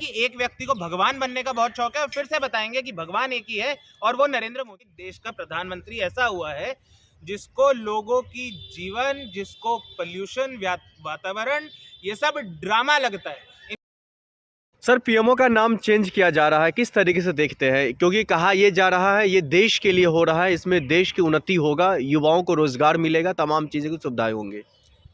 कि एक व्यक्ति को भगवान बनने का बहुत शौक है और फिर से बताएंगे कि भगवान एक ही है और वो नरेंद्र मोदी। देश का प्रधानमंत्री ऐसा हुआ है जिसको लोगों की जीवन, जिसको पोल्यूशन, वातावरण, ये सब ड्रामा लगता है। सर, पीएमओ का नाम चेंज किया जा रहा है, किस तरीके से देखते हैं? क्योंकि कहा यह जा रहा है ये देश के लिए हो रहा है, इसमें देश की उन्नति होगा, युवाओं को रोजगार मिलेगा, तमाम चीज़ें की सुविधाएं होंगी।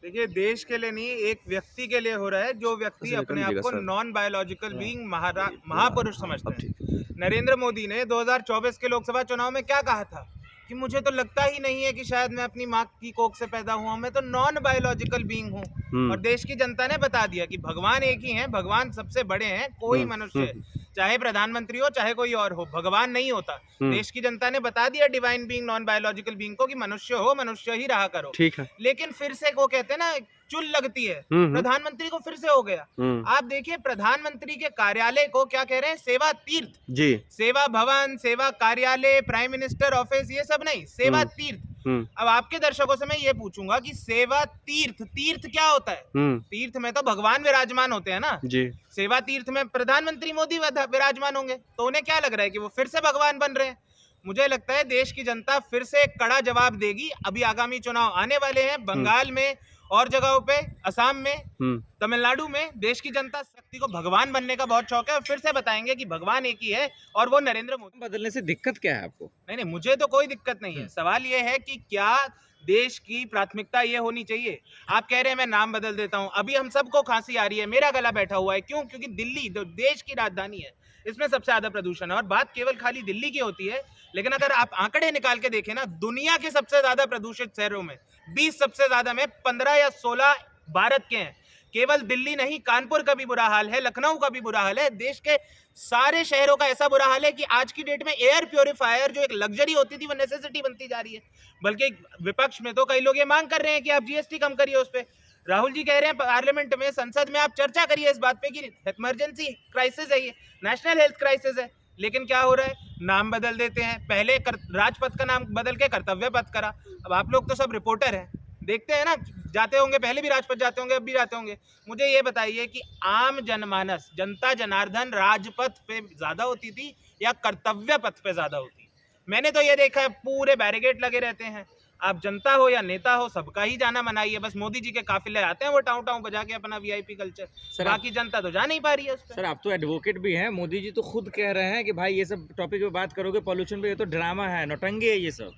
देखिए, देश के लिए नहीं, एक व्यक्ति के लिए हो रहा है जो व्यक्ति अपने आप को नॉन बायोलॉजिकल बीइंग महापुरुष समझते हैं। नरेंद्र मोदी ने 2024 के लोकसभा चुनाव में क्या कहा था कि मुझे तो लगता ही नहीं है कि शायद मैं अपनी माँ की कोख से पैदा हुआ हूँ, मैं तो नॉन बायोलॉजिकल बीइंग हूँ। और देश की जनता ने बता दिया कि भगवान एक ही है, भगवान सबसे बड़े हैं, कोई मनुष्य चाहे प्रधानमंत्री हो चाहे कोई और हो, भगवान नहीं होता। देश की जनता ने बता दिया divine being, non biological being को कि मनुष्य हो, मनुष्य ही रहा करो। ठीक है। लेकिन फिर से वो कहते हैं ना, चुल लगती है, प्रधानमंत्री को फिर से हो गया। आप देखिए, प्रधानमंत्री के कार्यालय को क्या कह रहे हैं? सेवा तीर्थ जी, सेवा भवन, सेवा कार्यालय, प्राइम मिनिस्टर ऑफिस, ये सब नहीं, सेवा तीर्थ। अब आपके दर्शकों से मैं ये पूछूंगा कि सेवा तीर्थ, तीर्थ क्या होता है? तीर्थ में तो भगवान विराजमान होते हैं ना जी। सेवा तीर्थ में प्रधानमंत्री मोदी विराजमान होंगे, तो उन्हें क्या लग रहा है कि वो फिर से भगवान बन रहे हैं? मुझे लगता है देश की जनता फिर से कड़ा जवाब देगी। अभी आगामी चुनाव आने वाले हैं, बंगाल में और जगहों पे, असम में, तमिलनाडु में। देश की जनता शक्ति को भगवान बनने का बहुत शौक है और फिर से बताएंगे कि भगवान एक ही है और वो नरेंद्र मोदी। बदलने से दिक्कत क्या है आपको? नहीं, मुझे तो कोई दिक्कत नहीं है। सवाल ये है कि क्या देश की प्राथमिकता ये होनी चाहिए? आप कह रहे हैं मैं नाम बदल देता हूं। अभी हम सबको खांसी आ रही है, मेरा गला बैठा हुआ है, क्यों? क्योंकि दिल्ली देश की राजधानी है, इसमें सबसे ज्यादा प्रदूषण है। और बात केवल खाली दिल्ली की होती है, लेकिन अगर आप आंकड़े निकाल के देखें ना, दुनिया के सबसे ज्यादा प्रदूषित शहरों में 20 सबसे ज्यादा में 15 या 16 भारत के हैं। केवल दिल्ली नहीं, कानपुर का भी बुरा हाल है, लखनऊ का भी बुरा हाल है। देश के सारे शहरों का ऐसा बुरा हाल है कि आज की डेट में एयर प्योरीफायर जो एक लग्जरी होती थी, वो नेसेसिटी बनती जा रही है। बल्कि विपक्ष में तो कई लोग ये मांग कर रहे हैं कि आप जीएसटी कम करिए उस पर। राहुल जी कह रहे हैं पार्लियामेंट में, संसद में आप चर्चा करिए इस बात पे कि इमरजेंसी क्राइसिस है, ये नेशनल हेल्थ क्राइसिस है। लेकिन क्या हो रहा है? नाम बदल देते हैं। पहले राजपथ का नाम बदल के कर्तव्य पथ करा। अब आप लोग तो सब रिपोर्टर हैं, देखते हैं ना, जाते होंगे, पहले भी राजपथ जाते होंगे, अब भी जाते होंगे। मुझे ये बताइए कि आम जनमानस, जनता जनार्दन राजपथ पे ज्यादा होती थी या कर्तव्य पथ पे ज्यादा होती? मैंने तो ये देखा है, पूरे बैरिकेड लगे रहते हैं। आप जनता हो या नेता हो, सबका ही जाना मना ही है। बस मोदी जी के काफिले आते हैं, वो टाउन टाउन बजा के अपना वीआईपी कल्चर। बाकी जनता तो जा नहीं पा रही है उस पर। सर, आप तो एडवोकेट भी हैं, मोदी जी तो खुद कह रहे हैं कि भाई ये सब टॉपिक पे बात करोगे पॉल्यूशन पे, ये तो ड्रामा है, नौटंकी है ये सब।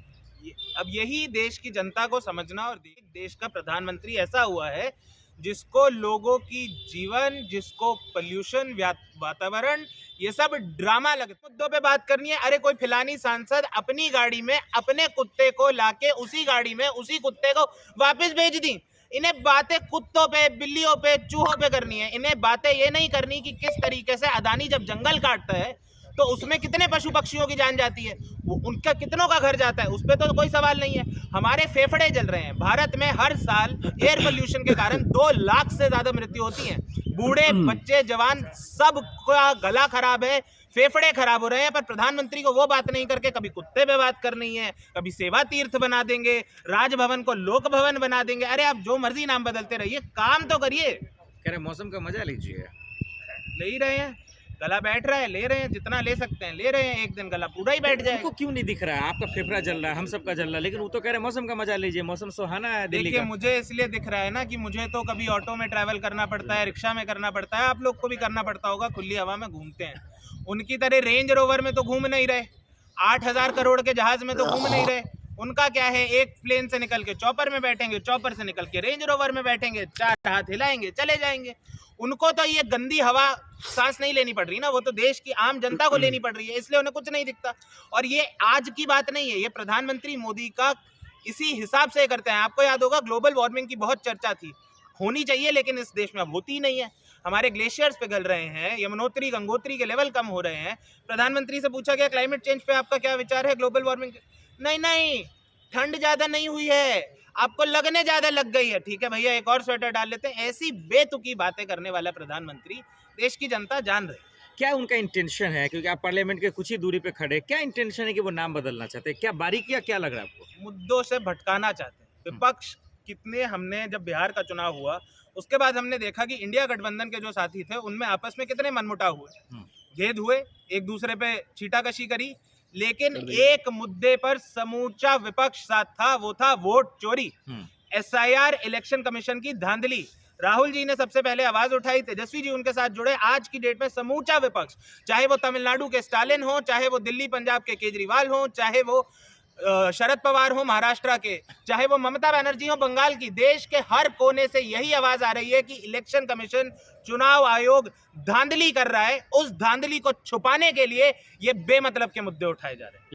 अब यही देश की जनता को समझना। और देश का प्रधानमंत्री ऐसा हुआ है जिसको लोगों की जीवन, जिसको पोल्यूशन, वातावरण, ये सब ड्रामा लगता है। मुद्दों पे बात करनी है। अरे कोई फिलानी सांसद अपनी गाड़ी में अपने कुत्ते को लाके उसी गाड़ी में उसी कुत्ते को वापस भेज दी। इन्हें बातें कुत्तों पे, बिल्लियों पे, चूहों पे करनी है। इन्हें बातें ये नहीं करनी कि किस तरीके से अदानी जब जंगल काटता है तो उसमें कितने पशु पक्षियों की जान जाती है, उनका कितनों का घर जाता है, उस पर तो कोई सवाल नहीं है। हमारे फेफड़े जल रहे हैं। भारत में हर साल एयर पोल्यूशन के कारण 2 लाख से ज्यादा मृत्यु होती है। बूढ़े, बच्चे, जवान, सबका गला खराब है, फेफड़े खराब हो रहे हैं। पर प्रधानमंत्री को वो बात नहीं करके कभी कुत्ते पे बात करनी है, कभी सेवा तीर्थ बना देंगे, राजभवन को लोक भवन बना देंगे। अरे आप जो मर्जी नाम बदलते रहिए, काम तो करिए। कह रहे मौसम का मजा लीजिए। ले ही रहे हैं, गला बैठ रहा है, ले रहे हैं, जितना ले सकते हैं ले रहे हैं। एक दिन गला पूरा ही बैठ जाएगा। उनको क्यों नहीं दिख रहा है? आपका फेफड़ा जल रहा है, हम सबका जल रहा है, लेकिन वो तो कह रहे हैं मौसम का मजा लीजिए, मौसम सुहाना है दिल्ली का। देखिए, मुझे इसलिए दिख रहा है ना कि मुझे तो कभी ऑटो में ट्रैवल करना पड़ता है, रिक्शा में करना पड़ता है, आप लोग को भी करना पड़ता होगा, खुली हवा में घूमते हैं। उनकी तरह रेंज रोवर में तो घूम नहीं रहे, 8,000 करोड़ के जहाज में तो घूम नहीं रहे। उनका क्या है, एक प्लेन से निकल के चॉपर में बैठेंगे, चॉपर से निकल के रेंज रोवर में बैठेंगे, 4 हाथ हिलाएंगे, चले जाएंगे। उनको तो ये गंदी हवा सांस नहीं लेनी पड़ रही ना, वो तो देश की आम जनता को लेनी पड़ रही है, इसलिए उन्हें कुछ नहीं दिखता। और ये आज की बात नहीं है, ये प्रधानमंत्री मोदी का इसी हिसाब से करते हैं। आपको याद होगा ग्लोबल वार्मिंग की बहुत चर्चा थी, होनी चाहिए, लेकिन इस देश में अब होती ही नहीं है। हमारे ग्लेशियर्स पिघल रहे हैं, यमुनोत्री गंगोत्री के लेवल कम हो रहे हैं। प्रधानमंत्री से पूछा गया क्लाइमेट चेंज पे आपका क्या विचार है, ग्लोबल वार्मिंग? नहीं, ठंड ज्यादा नहीं हुई है, आपको लगने ज्यादा लग गई है। ठीक है भैया, एक और स्वेटर डाल लेते हैं। ऐसी बेतुकी बातें करने वाला प्रधानमंत्री देश की जनता जान रही। क्या उनका इंटेंशन है? क्योंकि आप पार्लियामेंट के कुछ ही दूरी पे खड़े, क्या इंटेंशन है कि वो नाम बदलना चाहते हैं? क्या बारीकियां क्या लग रहा है आपको? मुद्दों से भटकाना चाहते हैं। विपक्ष कितने, हमने जब बिहार का चुनाव हुआ उसके बाद हमने देखा कि इंडिया गठबंधन के जो साथी थे उनमें आपस में कितने मनमुटाव हुए, भेद हुए, एक दूसरे पे छीटाकशी करी, लेकिन एक मुद्दे पर समूचा विपक्ष साथ था, वो था वोट चोरी, SIR इलेक्शन कमीशन की धांधली। राहुल जी ने सबसे पहले आवाज उठाई, तेजस्वी जी उनके साथ जुड़े। आज की डेट में समूचा विपक्ष, चाहे वो तमिलनाडु के स्टालिन हो, चाहे वो दिल्ली पंजाब के केजरीवाल हो, चाहे वो शरद पवार हो महाराष्ट्र के, चाहे वो ममता बनर्जी हो बंगाल की, देश के हर कोने से यही आवाज आ रही है कि इलेक्शन कमीशन, चुनाव आयोग धांधली कर रहा है। उस धांधली को छुपाने के लिए ये बेमतलब के मुद्दे उठाए जा रहे हैं।